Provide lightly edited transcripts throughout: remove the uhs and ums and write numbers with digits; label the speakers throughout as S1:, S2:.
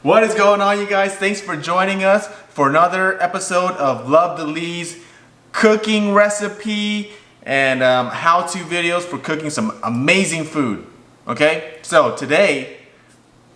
S1: What is going on, you guys? Thanks for joining us for another episode of lovethelys cooking recipe and how-to videos for cooking some amazing food. Okay, so today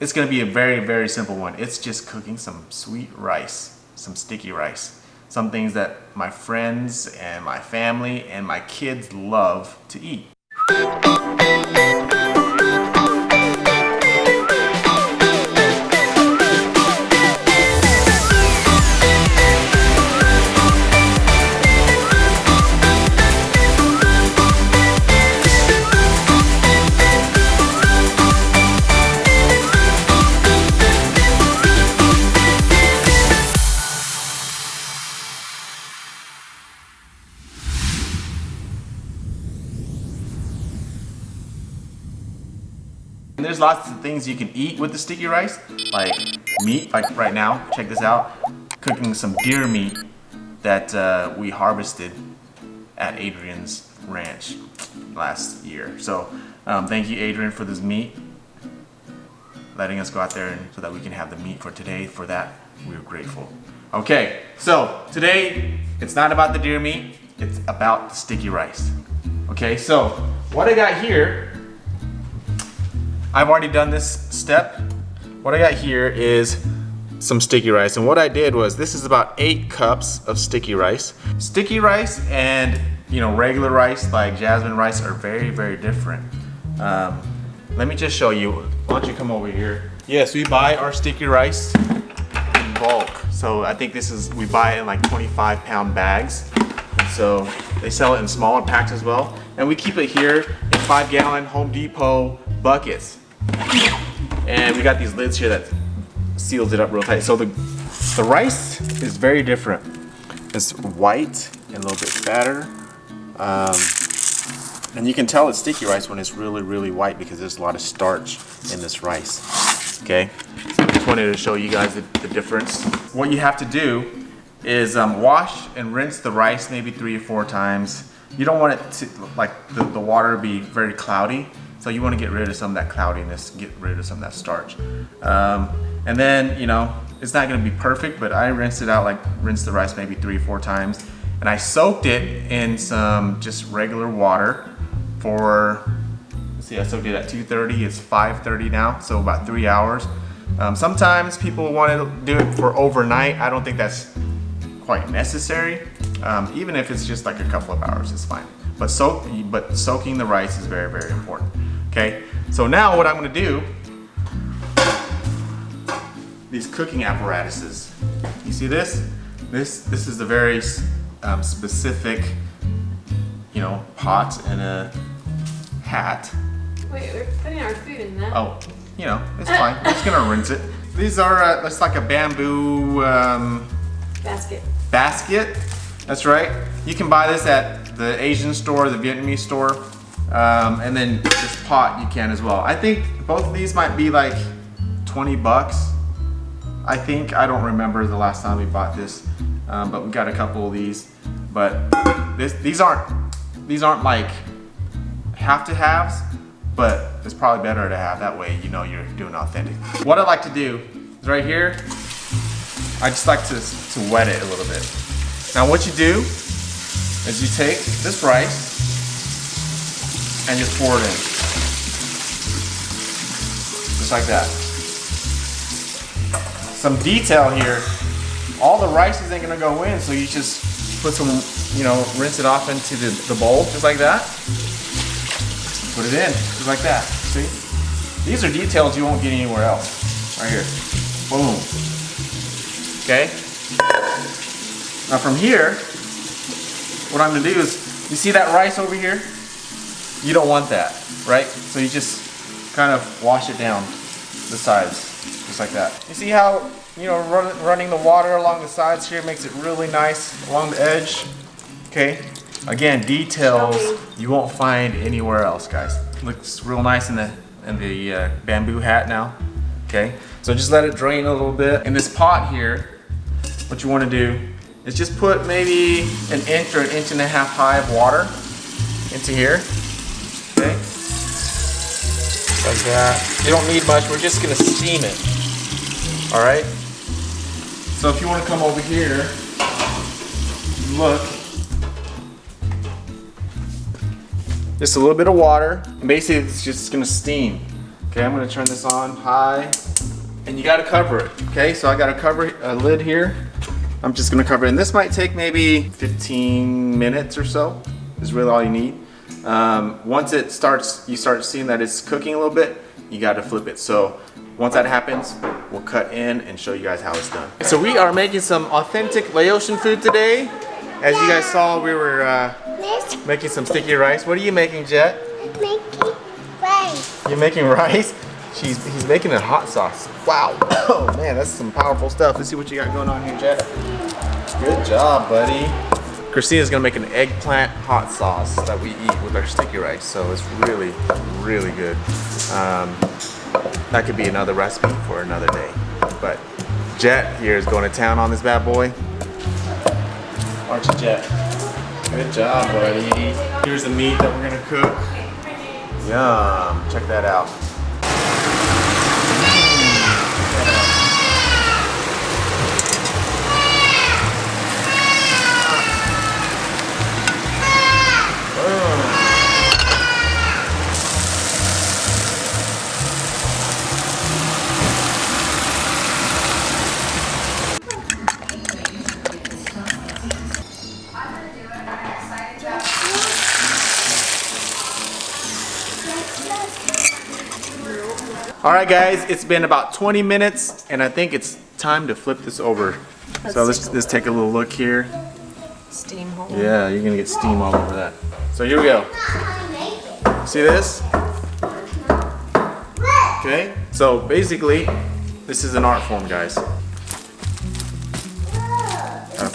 S1: it's gonna be a very simple one. It's just cooking some sweet rice, some sticky rice, some things that my friends and my family and my kids love to eat. And there's lots of things you can eat with the sticky rice, like meat, like right now, check this out, cooking some deer meat that we harvested at Adrian's ranch last year. So thank you, Adrian, for this meat, letting us go out there so that we can have the meat for today. For that, we're grateful. Okay, so today, it's not about the deer meat, it's about the sticky rice. Okay, so what I got here, I've already done this step. What I got here is some sticky rice, and what I did was, this is about 8 cups of sticky rice. Sticky rice and regular rice like jasmine rice are very different. Let me just show you. Why don't you come over here? Yes, we buy our sticky rice in bulk. So I think we buy it in like 25-pound bags. And so they sell it in smaller packs as well. And we keep it here in 5-gallon Home Depot buckets. And we got these lids here that seals it up real tight. So the rice is very different. It's white and a little bit fatter. And you can tell it's sticky rice when it's really white because there's a lot of starch in this rice. Okay, so I just wanted to show you guys the difference. What you have to do is wash and rinse the rice maybe 3 or 4 times. You don't want it to, like the water be very cloudy. So you want to get rid of some of that cloudiness, get rid of some of that starch. And then, it's not going to be perfect, but I rinsed it out, rinsed the rice maybe 3 or 4 times. And I soaked it in some just regular water for, let's see, I soaked it at 2:30, it's 5:30 now, so about 3 hours. Sometimes people want to do it for overnight. I don't think that's quite necessary. Even if it's just like a couple of hours, it's fine. But soaking the rice is very important. Okay, so now what I'm going to do, these cooking apparatuses. You see this? This is a very specific, pot and a hat. Wait, we're putting our food in that. Oh, it's fine. I'm just gonna rinse it. These are it's like a bamboo basket. That's right. You can buy this at the Asian store, the Vietnamese store, and then this pot you can as well. I think both of these might be like 20 bucks. I think, I don't remember the last time we bought this, but we got a couple of these. But these aren't like have-to-haves, but it's probably better to have. That way you're doing authentic. What I like to do is right here, I just like to wet it a little bit. Now what you do is you take this rice and just pour it in. Just like that. Some detail here, all the rice isn't gonna go in, so you just put some, rinse it off into the bowl, just like that. Put it in, just like that, see? These are details you won't get anywhere else. Right here, boom. Okay? Now from here, what I'm gonna do is, you see that rice over here? You don't want that, right? So you just kind of wash it down the sides, just like that. You see how, running the water along the sides here makes it really nice along the edge? Okay? Again, details you won't find anywhere else, guys. Looks real nice in the bamboo hat now. Okay? So just let it drain a little bit. In this pot here, what you want to do is just put maybe 1 inch or 1.5 inches high of water into here. Okay? Like that. You don't need much, we're just gonna steam it. All right. So if you want to come over here, look. Just a little bit of water. And basically, it's just gonna steam. Okay, I'm gonna turn this on high, and you gotta cover it. Okay, so I gotta cover a lid here. I'm just gonna cover it, and this might take maybe 15 minutes or so. Is really all you need. Once it starts, you start seeing that it's cooking a little bit, you gotta flip it. So once that happens, we'll cut in and show you guys how it's done. So we are making some authentic Laotian food today. As you guys saw, we were making some sticky rice. What are you making, Jet?
S2: Making rice.
S1: You're making rice? He's making a hot sauce. Wow. Oh man, that's some powerful stuff. Let's see what you got going on here, Jet. Good job, buddy. Christina's gonna make an eggplant hot sauce that we eat with our sticky rice. So it's really, really good. That could be another recipe for another day. But Jet here is going to town on this bad boy. Aren't you, Jet? Good job, buddy. Here's the meat that we're gonna cook. Yum, check that out. All right, guys, it's been about 20 minutes, and I think it's time to flip this over. So let's take a little look here.
S3: Steam hole.
S1: Yeah, you're gonna get steam all over that. So here we go. See this? Okay, so basically, this is an art form, guys.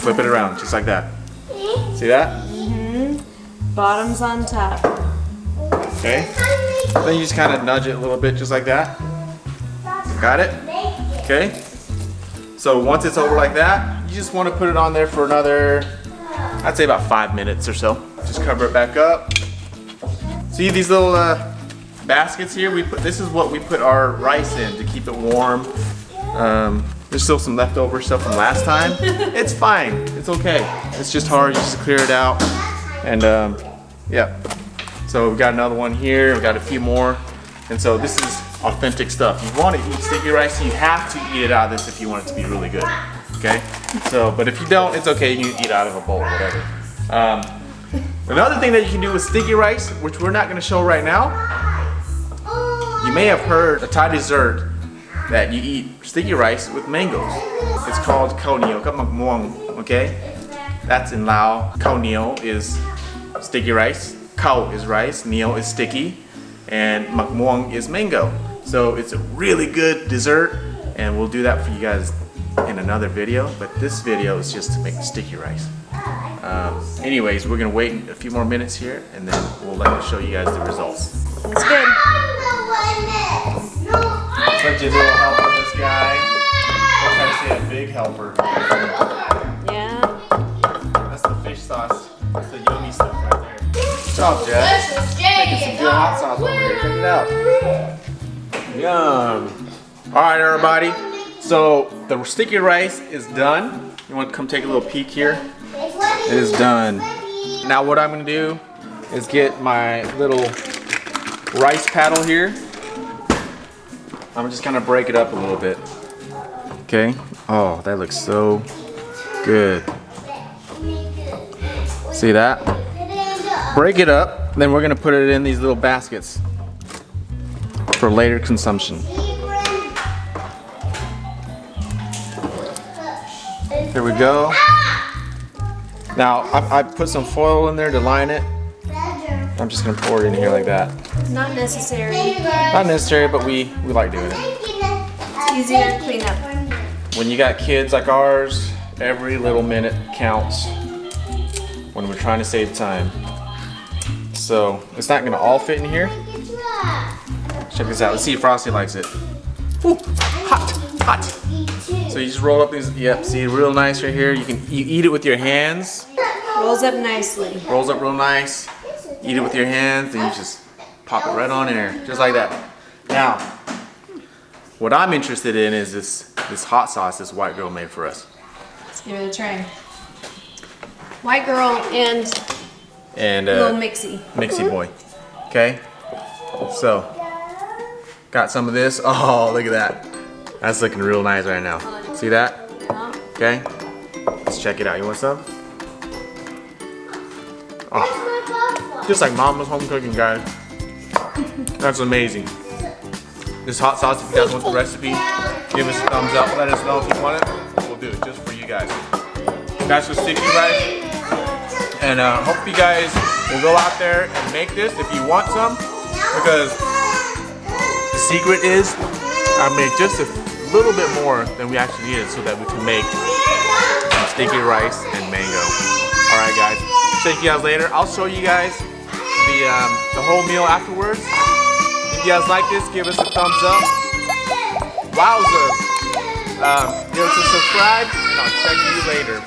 S1: Flip it around, just like that. See that?
S3: Mm-hmm. Bottoms on top.
S1: Okay. Then you just kind of nudge it a little bit, just like that. Got it? Okay. So once it's over like that, you just want to put it on there for another, I'd say about 5 minutes or so. Just cover it back up. See these little baskets here? This is what we put our rice in to keep it warm. There's still some leftover stuff from last time. It's fine. It's okay. It's just hard. You just clear it out. And yeah. So we've got another one here. We've got a few more. And so this is authentic stuff. You want to eat sticky rice, you have to eat it out of this if you want it to be really good. Okay? So, but if you don't, it's okay. You can eat out of a bowl, whatever. Another thing that you can do with sticky rice, which we're not going to show right now, you may have heard a Thai dessert that you eat sticky rice with mangoes. It's called khao niao kap mak muang, okay? That's in Lao. Khao niao is sticky rice. Khao is rice, niao is sticky, and mak muang is mango. So it's a really good dessert, and we'll do that for you guys in another video, but this video is just to make sticky rice. Anyways, we're gonna wait a few more minutes here, and then we'll show you guys the results.
S3: That's good.
S1: Such a little helper, this guy. I'm trying to say a big helper.
S3: Yeah.
S1: That's the fish sauce. That's the yummy stuff right there. Good job, Jeff. Making some good hot sauce over here. Check it out. Yum. All right, everybody. So the sticky rice is done. You want to come take a little peek here? It is done. Now what I'm going to do is get my little rice paddle here. I'm just gonna break it up a little bit. Okay. Oh, that looks so good. See that? Break it up, then we're gonna put it in these little baskets for later consumption. Here we go. Now, I put some foil in there to line it. I'm just gonna pour it in here like that.
S3: Not necessary.
S1: Not necessary, but we like doing it.
S3: It's easier to clean up.
S1: When you got kids like ours, every little minute counts when we're trying to save time. So it's not gonna all fit in here. Check this out. Let's see if Frosty likes it. Ooh, hot, hot. So you just roll up these. Yep, see, real nice right here. You eat it with your hands.
S3: Rolls up nicely.
S1: Rolls up real nice. Eat it with your hands, and you just pop it right on in there, just like that. Now, what I'm interested in is this this hot sauce this white girl made for us.
S3: Let's give it a try. White girl and
S1: And
S3: little mixy.
S1: Mixy boy. Okay? So, got some of this. Oh, look at that. That's looking real nice right now. See that? Okay? Let's check it out. You want some? Oh, just like Mama's home cooking, guys. That's amazing. This hot sauce, if you guys want the recipe, give us a thumbs up. Let us know if you want it. We'll do it just for you guys. That's for sticky rice. And hope you guys will go out there and make this if you want some. Because the secret is I made just a little bit more than we actually needed so that we can make some sticky rice and mango. Alright guys, check you guys later. I'll show you guys the whole meal afterwards. If you guys like this, give us a thumbs up. Wowza! Give us a subscribe and I'll check you later.